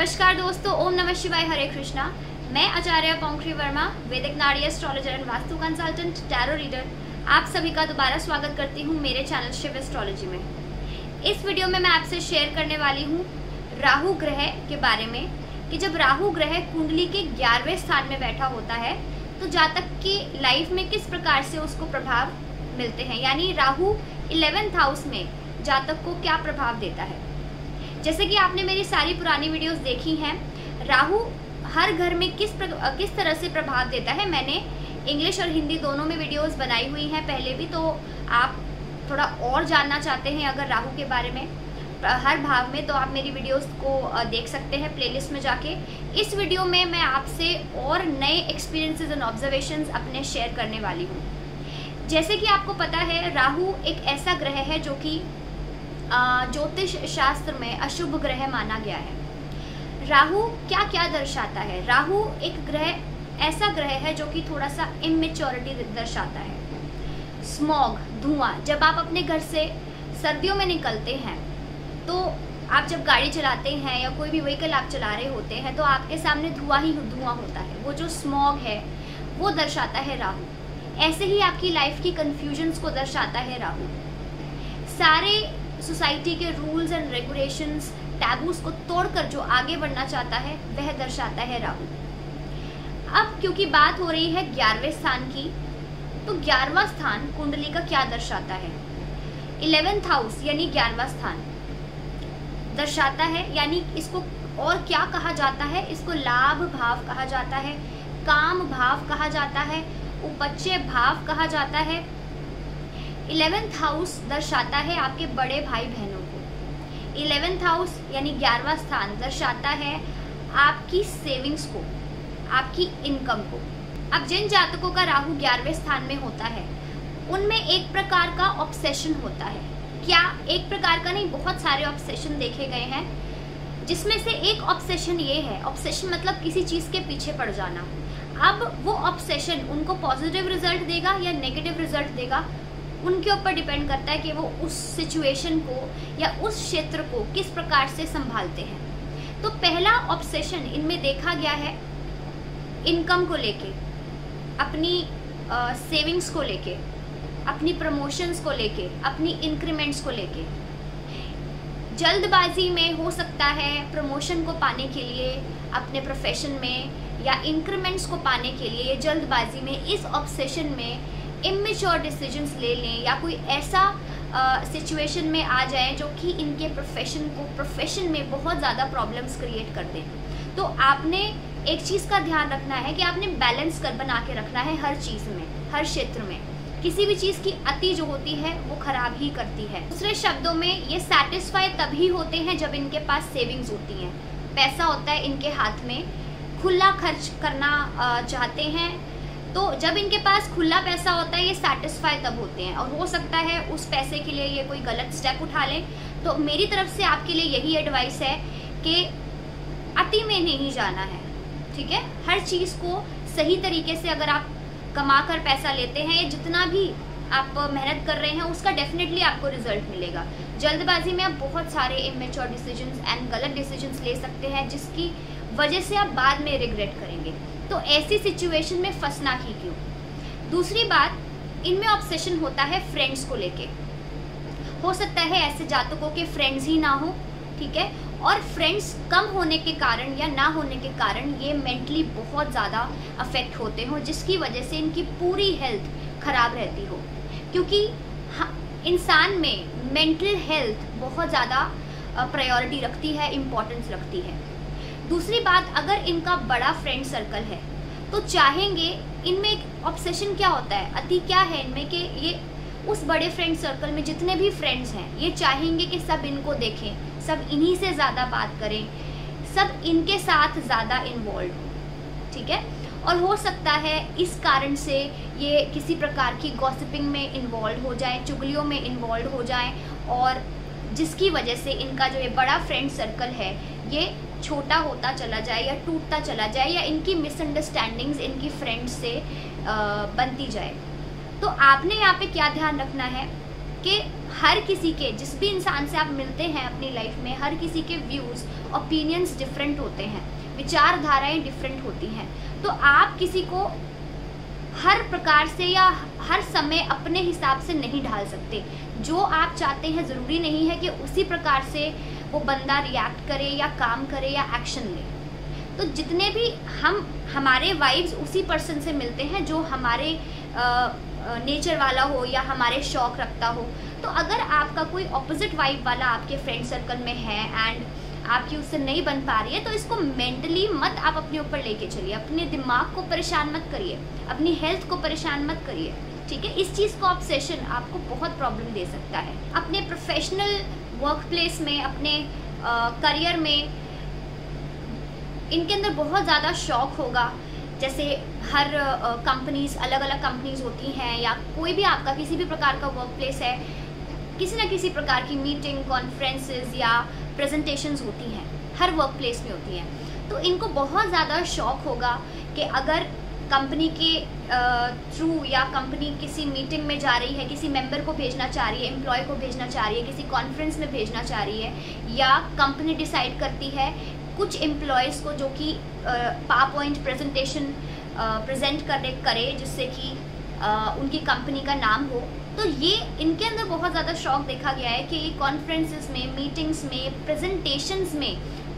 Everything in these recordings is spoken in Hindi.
नमस्कार दोस्तों, ओम नमः शिवाय, हरे कृष्णा। मैं आचार्य पोंखरी वर्मा, वैदिक नाड़ी astrologer and vastu consultant, tarot reader, आप सभी का दोबारा स्वागत करती हूँ मेरे चैनल शिव एस्ट्रोलॉजी में। इस वीडियो में मैं आपसे शेयर करने वाली हूँ राहु ग्रह के बारे में कि जब राहु ग्रह कुंडली के 11वें स्थान में बैठा होता है तो जातक की लाइफ में किस प्रकार से उसको प्रभाव मिलते हैं, यानी राहु 11th हाउस में जातक को क्या प्रभाव देता है। जैसे कि आपने मेरी सारी पुरानी वीडियोस देखी हैं, राहु हर घर में किस तरह से प्रभाव देता है। मैंने इंग्लिश और हिंदी दोनों में वीडियोस बनाई हुई हैं पहले भी, तो आप थोड़ा और जानना चाहते हैं अगर राहु के बारे में हर भाव में, तो आप मेरी वीडियोस को देख सकते हैं प्लेलिस्ट में जाके। इस वीडियो में मैं आपसे और नए एक्सपीरियंसेस एंड ऑब्जर्वेशंस अपने शेयर करने वाली हूँ। जैसे कि आपको पता है, राहु एक ऐसा ग्रह है जो कि ज्योतिष शास्त्र में अशुभ ग्रह माना गया है। राहु क्या क्या दर्शाता है? राहु एक ग्रह ऐसा ग्रह है जो कि थोड़ा सा इमेच्योरिटी दर्शाता है। स्मॉग, धुआं, जब आप अपने घर से सर्दियों में निकलते हैं तो आप जब गाड़ी चलाते हैं या कोई भी व्हीकल आप चला रहे होते हैं तो आपके सामने धुआं ही धुआं होता है। वो जो स्मॉग है वो दर्शाता है राहु। ऐसे ही आपकी लाइफ की कंफ्यूजन्स को दर्शाता है राहु। सारे सोसाइटी के रूल्स एंड रेगुलेशंस, टैबूज को तोड़कर जो आगे बढ़ना चाहता है वह दर्शाता है राहु। अब क्योंकि बात हो रही है 11वें स्थान की, तो 11वां स्थान कुंडली का क्या दर्शाता है? 11th हाउस यानी 11वां स्थान दर्शाता है, यानी इसको और क्या कहा जाता है? इसको लाभ भाव कहा जाता है, काम भाव कहा जाता है, उपचय भाव कहा जाता है। 11th हाउस दर्शाता है आपके बड़े भाई बहनों को। 11th हाउस यानी 11वां स्थान दर्शाता है आपकी सेविंग्स को, आपकी इनकम को। अब जिन जातकों का राहु 11वें स्थान में होता है उनमें एक प्रकार का ऑब्सेशन होता है। क्या एक प्रकार का नहीं, बहुत सारे ऑब्सेशन देखे गए हैं, जिसमें से एक ऑब्सेशन ये है, ऑब्सेशन मतलब किसी चीज के पीछे पड़ जाना। अब वो ऑब्सेशन उनको पॉजिटिव रिजल्ट देगा या नेगेटिव रिजल्ट देगा, उनके ऊपर डिपेंड करता है कि वो उस सिचुएशन को या उस क्षेत्र को किस प्रकार से संभालते हैं। तो पहला ऑब्सेशन इनमें देखा गया है इनकम को लेके, अपनी सेविंग्स को लेके, अपनी प्रमोशंस को लेके, अपनी इंक्रीमेंट्स को लेके। जल्दबाजी में हो सकता है प्रमोशन को पाने के लिए अपने प्रोफेशन में या इंक्रीमेंट्स को पाने के लिए जल्दबाजी में इस ऑब्सेशन में इमेच्योर डिसीजंस ले लें या कोई ऐसा सिचुएशन में आ जाए जो कि इनके प्रोफेशन में बहुत ज़्यादा प्रॉब्लम्स क्रिएट कर दें। तो आपने एक चीज़ का ध्यान रखना है कि आपने बैलेंस कर बना के रखना है हर चीज़ में, हर क्षेत्र में। किसी भी चीज़ की अति जो होती है वो खराब ही करती है। दूसरे शब्दों में ये सेटिस्फाई तभी होते हैं जब इनके पास सेविंग्स होती हैं, पैसा होता है इनके हाथ में, खुला खर्च करना चाहते हैं। तो जब इनके पास खुला पैसा होता है ये सेटिस्फाई तब होते हैं, और हो सकता है उस पैसे के लिए ये कोई गलत स्टेप उठा लें। तो मेरी तरफ से आपके लिए यही एडवाइस है कि अति में नहीं जाना है, ठीक है। हर चीज़ को सही तरीके से अगर आप कमा कर पैसा लेते हैं या जितना भी आप मेहनत कर रहे हैं उसका डेफिनेटली आपको रिजल्ट मिलेगा। जल्दबाजी में आप बहुत सारे इमेच्योर डिसीजंस एंड गलत डिसीजंस ले सकते हैं जिसकी वजह से आप बाद में रिग्रेट करेंगे। तो ऐसी सिचुएशन में फंसना ही क्यों। दूसरी बात, इनमें ऑब्सेशन होता है फ्रेंड्स को लेके। हो सकता है ऐसे जातकों के फ्रेंड्स ही ना हो, ठीक है, और फ्रेंड्स कम होने के कारण या ना होने के कारण ये मेंटली बहुत ज़्यादा अफेक्ट होते हो, जिसकी वजह से इनकी पूरी हेल्थ खराब रहती हो। क्योंकि इंसान में मेंटल हेल्थ बहुत ज़्यादा प्रायोरिटी रखती है, इम्पोर्टेंस रखती है। दूसरी बात, अगर इनका बड़ा फ्रेंड सर्कल है तो चाहेंगे, इनमें एक ऑब्सेशन क्या होता है, अति क्या है इनमें कि ये उस बड़े फ्रेंड सर्कल में जितने भी फ्रेंड्स हैं ये चाहेंगे कि सब इनको देखें, सब इन्हीं से ज़्यादा बात करें, सब इनके साथ ज़्यादा इन्वॉल्व हो, ठीक है। और हो सकता है इस कारण से ये किसी प्रकार की गॉसिपिंग में इन्वॉल्व हो जाए, चुगलियों में इन्वॉल्व हो जाए, और जिसकी वजह से इनका जो ये बड़ा फ्रेंड सर्कल है ये छोटा होता चला जाए या टूटता चला जाए, या इनकी मिसअंडरस्टैंडिंग्स इनकी फ्रेंड्स से बनती जाए। तो आपने यहाँ पे क्या ध्यान रखना है कि हर किसी के, जिस भी इंसान से आप मिलते हैं अपनी लाइफ में, हर किसी के व्यूज़, ओपिनियंस डिफरेंट होते हैं, विचारधाराएं डिफरेंट होती हैं। तो आप किसी को हर प्रकार से या हर समय अपने हिसाब से नहीं ढाल सकते। जो आप चाहते हैं ज़रूरी नहीं है कि उसी प्रकार से वो बंदा रिएक्ट करे या काम करे या एक्शन ले। तो जितने भी हमारे वाइब्स उसी पर्सन से मिलते हैं जो हमारे नेचर वाला हो या हमारे शौक रखता हो। तो अगर आपका कोई ऑपोजिट वाइब वाला आपके फ्रेंड सर्कल में है एंड आपकी उससे नहीं बन पा रही है, तो इसको मेंटली मत आप अपने ऊपर लेके चलिए, अपने दिमाग को परेशान मत करिए, अपनी हेल्थ को परेशान मत करिए, ठीक है। इस चीज़ को ऑब्सेशन आपको बहुत प्रॉब्लम दे सकता है। अपने प्रोफेशनल वर्क प्लेस में, अपने करियर में इनके अंदर बहुत ज़्यादा शौक होगा। जैसे हर कंपनीज, अलग अलग कंपनीज होती हैं, या कोई भी आपका किसी भी प्रकार का वर्क प्लेस है, किसी न किसी प्रकार की मीटिंग, कॉन्फ्रेंसेस या प्रेजेंटेशंस होती हैं, हर वर्क प्लेस में होती हैं। तो इनको बहुत ज़्यादा शौक होगा कि अगर कंपनी के थ्रू या कंपनी किसी मीटिंग में जा रही है, किसी मेंबर को भेजना चाह रही है, एम्प्लॉय को भेजना चाह रही है, किसी कॉन्फ्रेंस में भेजना चाह रही है, या कंपनी डिसाइड करती है कुछ एम्प्लॉयज़ को जो कि पावरपॉइंट प्रेजेंटेशन प्रेजेंट करे जिससे कि उनकी कंपनी का नाम हो। तो ये इनके अंदर बहुत ज़्यादा शौक देखा गया है कि ये कॉन्फ्रेंसेस में, मीटिंग्स में, प्रेजेंटेशंस में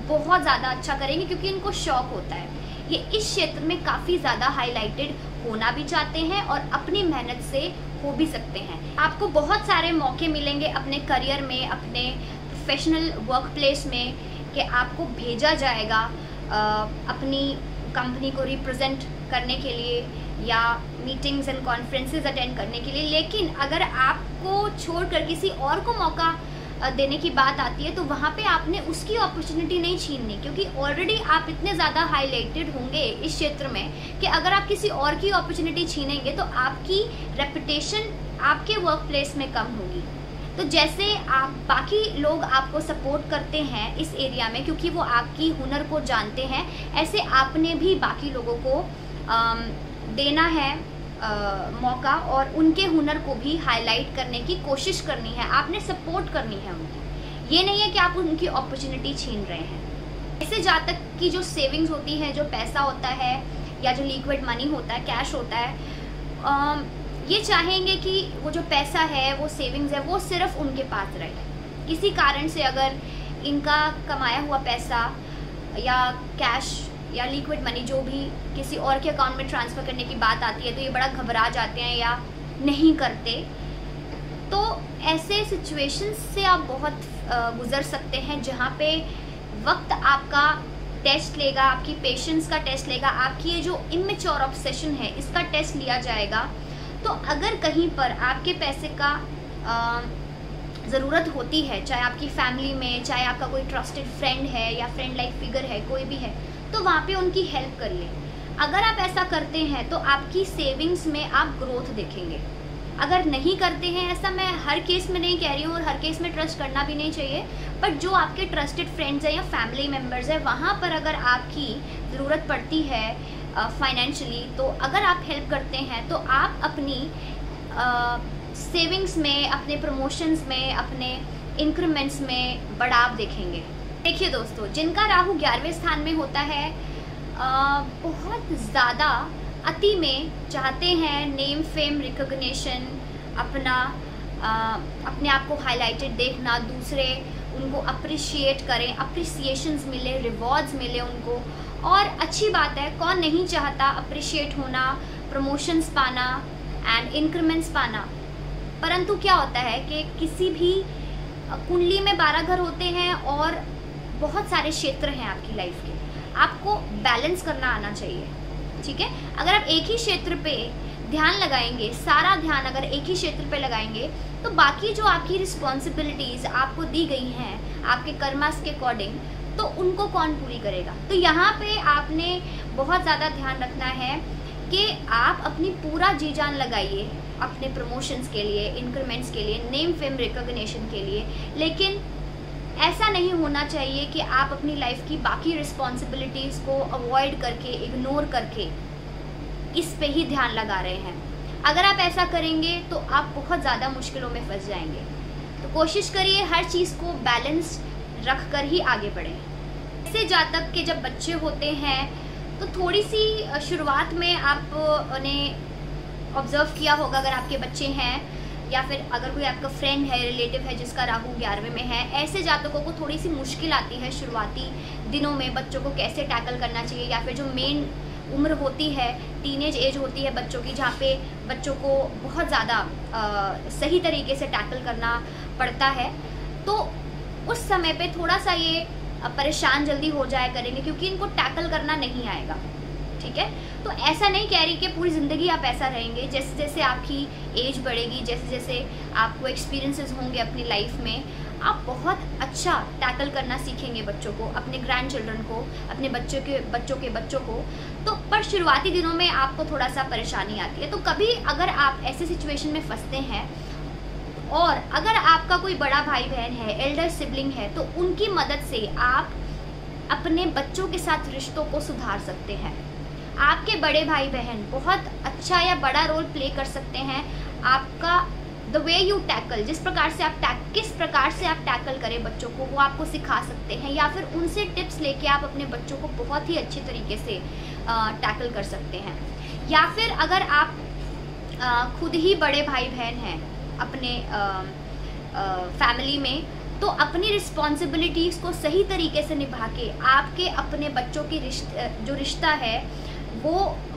बहुत ज़्यादा अच्छा करेंगे, क्योंकि इनको शौक होता है। ये इस क्षेत्र में काफ़ी ज़्यादा हाईलाइटेड होना भी चाहते हैं और अपनी मेहनत से हो भी सकते हैं। आपको बहुत सारे मौके मिलेंगे अपने करियर में, अपने प्रोफेशनल वर्क प्लेस में, कि आपको भेजा जाएगा अपनी कंपनी को रिप्रेजेंट करने के लिए या मीटिंग्स एंड कॉन्फ्रेंसेस अटेंड करने के लिए। लेकिन अगर आपको छोड़कर किसी और को मौका देने की बात आती है, तो वहाँ पे आपने उसकी अपॉर्चुनिटी नहीं छीननी, क्योंकि ऑलरेडी आप इतने ज़्यादा हाईलाइटेड होंगे इस क्षेत्र में कि अगर आप किसी और की अपॉर्चुनिटी छीनेंगे तो आपकी रेपुटेशन आपके वर्क प्लेस में कम होगी। तो जैसे आप बाकी लोग आपको सपोर्ट करते हैं इस एरिया में क्योंकि वो आपकी हुनर को जानते हैं, ऐसे आपने भी बाकी लोगों को देना है मौका और उनके हुनर को भी हाईलाइट करने की कोशिश करनी है, आपने सपोर्ट करनी है उनकी। ये नहीं है कि आप उनकी अपॉर्चुनिटी छीन रहे हैं। इससे जहाँ तक की जो सेविंग्स होती है, जो पैसा होता है या जो लिक्विड मनी होता है, कैश होता है, ये चाहेंगे कि वो जो पैसा है, वो सेविंग्स है, वो सिर्फ उनके पास रहे। किसी कारण से अगर इनका कमाया हुआ पैसा या कैश या लिक्विड मनी जो भी किसी और के अकाउंट में ट्रांसफ़र करने की बात आती है, तो ये बड़ा घबरा जाते हैं या नहीं करते। तो ऐसे सिचुएशंस से आप बहुत गुज़र सकते हैं जहाँ पे वक्त आपका टेस्ट लेगा, आपकी पेशेंस का टेस्ट लेगा, आपकी ये जो इमेच्योर ऑब्सेशन है इसका टेस्ट लिया जाएगा। तो अगर कहीं पर आपके पैसे का ज़रूरत होती है, चाहे आपकी फैमिली में, चाहे आपका कोई ट्रस्टेड फ्रेंड है या फ्रेंड लाइक फिगर है, कोई भी है, तो वहाँ पे उनकी हेल्प करिए। अगर आप ऐसा करते हैं तो आपकी सेविंग्स में आप ग्रोथ देखेंगे। अगर नहीं करते हैं, ऐसा मैं हर केस में नहीं कह रही हूँ और हर केस में ट्रस्ट करना भी नहीं चाहिए, बट जो आपके ट्रस्टेड फ्रेंड्स हैं या फैमिली मेम्बर्स हैं, वहाँ पर अगर आपकी ज़रूरत पड़ती है फाइनेंशियली, तो अगर आप हेल्प करते हैं तो आप अपनी सेविंग्स में, अपने प्रमोशंस में, अपने इंक्रीमेंट्स में बढ़ाव देखेंगे। देखिए दोस्तों, जिनका राहु 11वें स्थान में होता है, बहुत ज़्यादा अति में चाहते हैं नेम, फेम, रिकॉग्निशन, अपने आप को हाईलाइटेड देखना, दूसरे उनको अप्रिशिएट करें, अप्रिसिएशंस मिले, रिवॉर्ड्स मिले उनको। और अच्छी बात है, कौन नहीं चाहता अप्रिशिएट होना, प्रमोशंस पाना एंड इंक्रीमेंट्स पाना। परंतु क्या होता है कि किसी भी कुंडली में 12 घर होते हैं और बहुत सारे क्षेत्र हैं आपकी लाइफ के, आपको बैलेंस करना आना चाहिए, ठीक है। अगर आप एक ही क्षेत्र पे ध्यान लगाएंगे, सारा ध्यान अगर एक ही क्षेत्र पे लगाएंगे, तो बाकी जो आपकी रिस्पॉन्सिबिलिटीज़ आपको दी गई हैं आपके कर्मास के अकॉर्डिंग, तो उनको कौन पूरी करेगा। तो यहाँ पे आपने बहुत ज़्यादा ध्यान रखना है कि आप अपनी पूरा जी जान लगाइए अपने प्रमोशंस के लिए, इंक्रीमेंट्स के लिए, नेम, फेम, रिकॉग्निशन के लिए। लेकिन ऐसा नहीं होना चाहिए कि आप अपनी लाइफ की बाकी रिस्पॉन्सिबिलिटीज़ को अवॉइड करके, इग्नोर करके इस पे ही ध्यान लगा रहे हैं। अगर आप ऐसा करेंगे तो आप बहुत ज़्यादा मुश्किलों में फंस जाएंगे। तो कोशिश करिए हर चीज़ को बैलेंस रख कर ही आगे बढ़ें। ऐसे जातक के जब बच्चे होते हैं तो थोड़ी सी शुरुआत में आपने ऑब्जर्व किया होगा, अगर आपके बच्चे हैं या फिर अगर कोई आपका फ्रेंड है, रिलेटिव है जिसका राहु 11वें में है, ऐसे जातकों को थोड़ी सी मुश्किल आती है शुरुआती दिनों में बच्चों को कैसे टैकल करना चाहिए, या फिर जो मेन उम्र होती है, टीनेज एज होती है बच्चों की, जहाँ पे बच्चों को बहुत ज़्यादा सही तरीके से टैकल करना पड़ता है। तो उस समय पे थोड़ा सा ये परेशान जल्दी हो जाया करेंगे क्योंकि इनको टैकल करना नहीं आएगा। ठीक है, तो ऐसा नहीं कह रही कि पूरी ज़िंदगी आप ऐसा रहेंगे। जैसे जैसे आपकी एज बढ़ेगी, जैसे जैसे आपको एक्सपीरियंसेस होंगे अपनी लाइफ में, आप बहुत अच्छा टैकल करना सीखेंगे बच्चों को, अपने ग्रैंड चिल्ड्रन को, अपने बच्चों को। तो पर शुरुआती दिनों में आपको थोड़ा सा परेशानी आती है। तो कभी अगर आप ऐसे सिचुएशन में फंसते हैं और अगर आपका कोई बड़ा भाई बहन है, एल्डर सिबलिंग है, तो उनकी मदद से आप अपने बच्चों के साथ रिश्तों को सुधार सकते हैं। आपके बड़े भाई बहन बहुत अच्छा या बड़ा रोल प्ले कर सकते हैं आपका द वे यू टैकल, किस प्रकार से आप टैकल करें बच्चों को, वो आपको सिखा सकते हैं, या फिर उनसे टिप्स लेके आप अपने बच्चों को बहुत ही अच्छे तरीके से टैकल कर सकते हैं। या फिर अगर आप खुद ही बड़े भाई बहन हैं अपने फैमिली में, तो अपनी रिस्पॉन्सिबिलिटीज़ को सही तरीके से निभा के आपके अपने बच्चों की जो रिश्ता है वो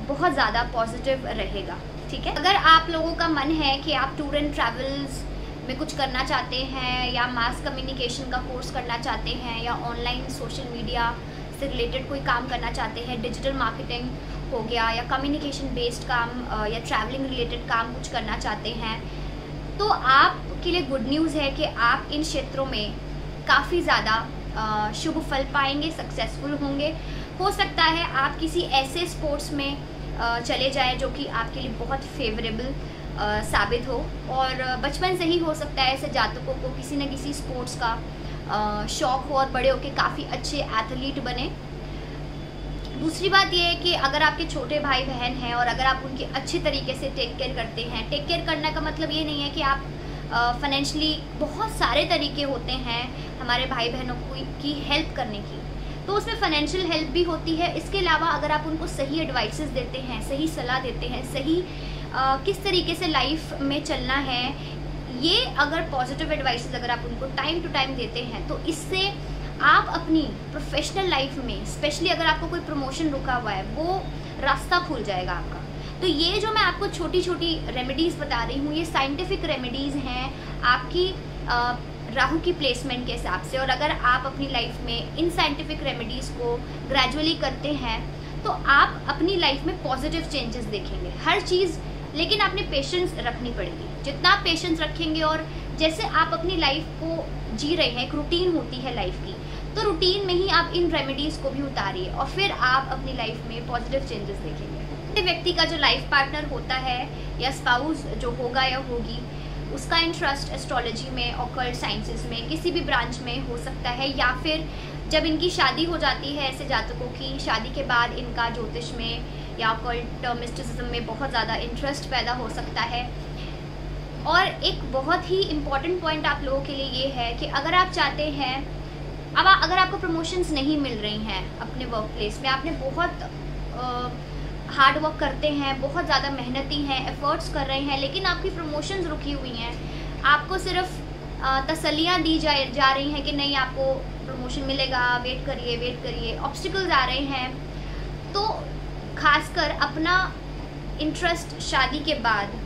बहुत ज़्यादा पॉजिटिव रहेगा। ठीक है, अगर आप लोगों का मन है कि आप टूर एंड ट्रैवल्स में कुछ करना चाहते हैं, या मास कम्युनिकेशन का कोर्स करना चाहते हैं, या ऑनलाइन सोशल मीडिया से रिलेटेड कोई काम करना चाहते हैं, डिजिटल मार्केटिंग हो गया, या कम्युनिकेशन बेस्ड काम, या ट्रैवलिंग रिलेटेड काम कुछ करना चाहते हैं, तो आपके लिए गुड न्यूज़ है कि आप इन क्षेत्रों में काफ़ी ज़्यादा शुभ फल पाएंगे, सक्सेसफुल होंगे। हो सकता है आप किसी ऐसे स्पोर्ट्स में चले जाएं जो कि आपके लिए बहुत फेवरेबल साबित हो, और बचपन से ही हो सकता है ऐसे जातकों को किसी न किसी स्पोर्ट्स का शौक हो और बड़े होकर काफ़ी अच्छे एथलीट बने। दूसरी बात यह है कि अगर आपके छोटे भाई बहन हैं और अगर आप उनकी अच्छी तरीके से टेक केयर करते हैं, टेक केयर करने का मतलब ये नहीं है कि आप फाइनेंशियली, बहुत सारे तरीके होते हैं हमारे भाई बहनों की हेल्प करने की, तो उसमें फाइनेंशियल हेल्प भी होती है। इसके अलावा अगर आप उनको सही एडवाइसेस देते हैं, सही सलाह देते हैं, सही किस तरीके से लाइफ में चलना है, ये अगर पॉजिटिव एडवाइसेस अगर आप उनको टाइम टू टाइम देते हैं, तो इससे आप अपनी प्रोफेशनल लाइफ में, स्पेशली अगर आपको कोई प्रमोशन रुका हुआ है, वो रास्ता खुल जाएगा आपका। तो ये जो मैं आपको छोटी छोटी रेमेडीज़ बता रही हूँ, ये साइंटिफिक रेमेडीज़ हैं आपकी राहु की प्लेसमेंट के हिसाब से। और अगर आप अपनी लाइफ में इन साइंटिफिक रेमेडीज़ को ग्रेजुअली करते हैं तो आप अपनी लाइफ में पॉजिटिव चेंजेस देखेंगे हर चीज़। लेकिन आपने पेशेंस रखनी पड़ेगी। जितना आप पेशेंस रखेंगे और जैसे आप अपनी लाइफ को जी रहे हैं, एक रूटीन होती है लाइफ की, तो रूटीन में ही आप इन रेमेडीज़ को भी उतारिए और फिर आप अपनी लाइफ में पॉजिटिव चेंजेस देखेंगे। व्यक्ति का जो लाइफ पार्टनर होता है या स्पाउस जो होगा या होगी, उसका इंटरेस्ट एस्ट्रोलॉजी में, ऑकल्ट साइंसेस में, किसी भी ब्रांच में हो सकता है, या फिर जब इनकी शादी हो जाती है, ऐसे जातकों की शादी के बाद इनका ज्योतिष में या ऑकल्ट मिस्टिसिज्म में बहुत ज़्यादा इंटरेस्ट पैदा हो सकता है। और एक बहुत ही इम्पॉर्टेंट पॉइंट आप लोगों के लिए ये है कि अगर आप चाहते हैं, अब अगर आपको प्रमोशंस नहीं मिल रही हैं अपने वर्क प्लेस में, आपने बहुत हार्ड वर्क करते हैं, बहुत ज़्यादा मेहनती हैं, एफर्ट्स कर रहे हैं, लेकिन आपकी प्रमोशंस रुकी हुई हैं, आपको सिर्फ तसल्लियाँ दी जा रही हैं कि नहीं आपको प्रमोशन मिलेगा, वेट करिए, ऑब्स्टिकल्स आ रहे हैं, तो खासकर अपना इंटरेस्ट शादी के बाद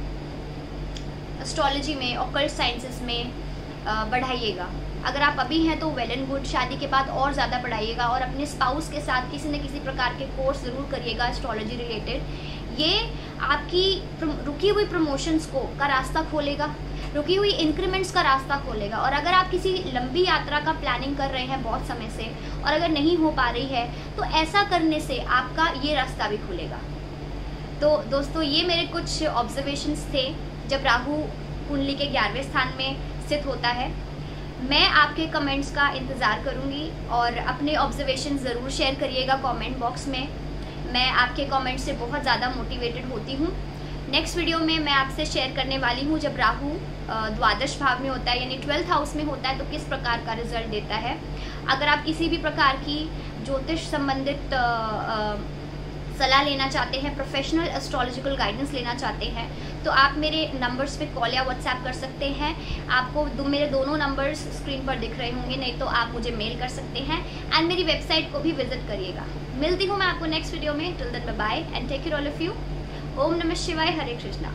एस्ट्रोलॉजी में, ऑकल्ट साइंसेस में बढ़ाइएगा। अगर आप अभी हैं तो वेल एंड गुड, शादी के बाद और ज़्यादा बढ़ाइएगा और अपने स्पाउस के साथ किसी न किसी प्रकार के कोर्स ज़रूर करिएगा एस्ट्रोलॉजी रिलेटेड। ये आपकी रुकी हुई प्रमोशंस का रास्ता खोलेगा, रुकी हुई इंक्रीमेंट्स का रास्ता खोलेगा। और अगर आप किसी लंबी यात्रा का प्लानिंग कर रहे हैं बहुत समय से और अगर नहीं हो पा रही है, तो ऐसा करने से आपका ये रास्ता भी खुलेगा। तो दोस्तों, ये मेरे कुछ ऑब्जर्वेशंस थे जब राहु कुंडली के 11वें स्थान में स्थित होता है। मैं आपके कमेंट्स का इंतज़ार करूंगी और अपने ऑब्जर्वेशन ज़रूर शेयर करिएगा कमेंट बॉक्स में। मैं आपके कमेंट्स से बहुत ज़्यादा मोटिवेटेड होती हूँ। नेक्स्ट वीडियो में मैं आपसे शेयर करने वाली हूँ जब राहु द्वादश भाव में होता है यानी 12th हाउस में होता है तो किस प्रकार का रिजल्ट देता है। अगर आप किसी भी प्रकार की ज्योतिष संबंधित सलाह लेना चाहते हैं, प्रोफेशनल एस्ट्रोलॉजिकल गाइडेंस लेना चाहते हैं, तो आप मेरे नंबर्स पे कॉल या व्हाट्सएप कर सकते हैं। आपको मेरे दोनों नंबर्स स्क्रीन पर दिख रहे होंगे, नहीं तो आप मुझे मेल कर सकते हैं एंड मेरी वेबसाइट को भी विजिट करिएगा। मिलती हूँ मैं आपको नेक्स्ट वीडियो में। Till then bye bye and take care all of you. ओम नमः शिवाय, हरे कृष्णा।